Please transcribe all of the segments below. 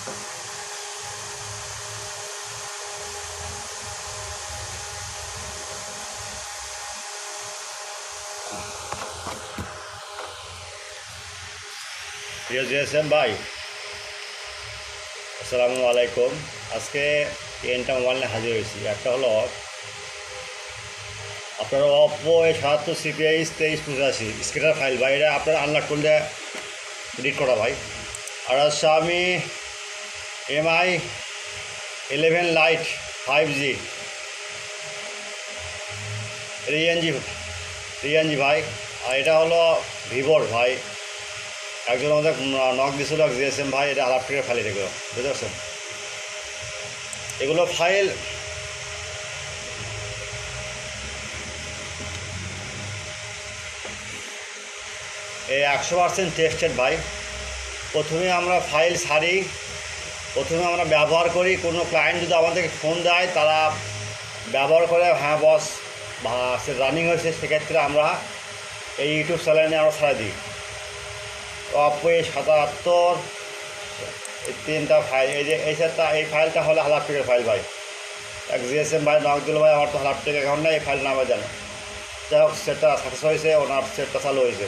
প্রিয় জিএসএম ভাই, আসসালামু আলাইকুম। আজকে তিনটা মোবাইল নিয়ে হাজির হয়েছি। একটা হলো আপনার Oppo A77 CPI 2385 scanner file ভাই, এটা আপনার আনলক করলে এডিট করা ভাই। আর হচ্ছে আমি MI 11 লাইট 5G রিএনজি ভাই। আর এটা হলো ভিভোর ভাই। একজন আমাদের নক দিয়েছিল জিএসএম ভাই, এটা আলাপটিকের ফাইল, এগুলো বুঝতে পারছেন। এগুলো ফাইল এই 100% টেস্টেড ভাই। প্রথমে আমরা ফাইল ছাড়ি, প্রথমে আমরা ব্যবহার করি। কোনো ক্লায়েন্ট যদি আমাদেরকে ফোন দেয়, তারা ব্যবহার করে হ্যাঁ বস বা সে রানিং হয়েছে, সেক্ষেত্রে আমরা এই ইউটিউব চ্যানেলে আমরা ছাড়া দিই। অপো A77 এই তিনটা ফাইল, এই যে এই ফাইলটা হলো হালাপটিকের ফাইল ভাই। এক জিএসএম ভাই নক দিল, ভাই আমার তো হালাপটিক অ্যাকাউন্ট নেই, এই ফাইল নামে জানো। যাই হোক, সেটটা সাকসেস হয়েছে, ওনার সেটটা চালু হয়েছে,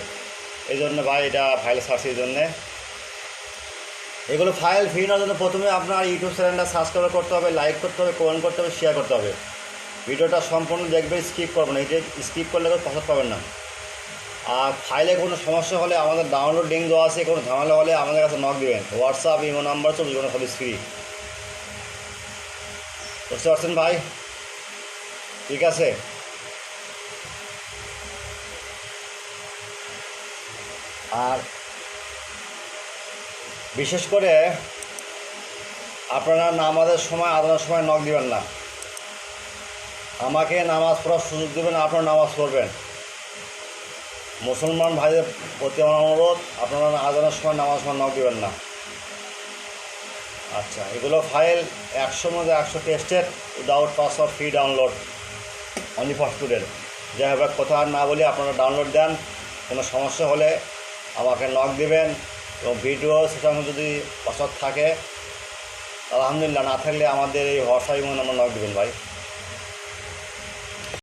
এই জন্য ভাই এটা ফাইল সার্চ। এই জন্যে এগুলো ফাইল ফ্রি নেওয়ার জন্য প্রথমে আপনার ইউটিউব চ্যানেলটা সাবস্ক্রাইব করতে হবে, লাইক করতে হবে, কমেন্ট করতে হবে, শেয়ার করতে হবে। ভিডিওটা সম্পূর্ণ দেখবেন, স্কিপ করবেন না। এটা স্কিপ করলে কেউ পছন্দ পাবেন না। আর ফাইলে কোনো সমস্যা হলে আমাদের ডাউনলোড লিঙ্ক দেওয়া আছে, কোনো ঝামেলা হলে আমাদের কাছে নক দেবেন। হোয়াটসঅ্যাপ, ইমো নাম্বার তো জীবনে সবই ফ্রি। বুঝতে পারছেন ভাই? ঠিক আছে। আর বিশেষ করে আপনারা নামাজের সময়, আদানের সময় নক দিবেন না। আমাকে নামাজ পড়ার সুযোগ দেবেন, আপনারা নামাজ পড়বেন। মুসলমান ভাইদের প্রতি আমার অনুরোধ, আপনারা আজানের সময় নামাজ সময় নক দেবেন না। আচ্ছা, এগুলো ফাইল 100 মধ্যে 100 tested, without password, free download, only for student. যাই হোক, কথা আর না বলি, আপনারা ডাউনলোড দেন। কোনো সমস্যা হলে আমাকে নক দেবেন। এবং ভিডিও সেটার মধ্যে যদি পাসওয়ার্ড থাকে আলহামদুলিল্লাহ, না থাকলে আমাদের এই হোয়াটসঅ্যাপ নাম্বার নক দেবেন ভাই।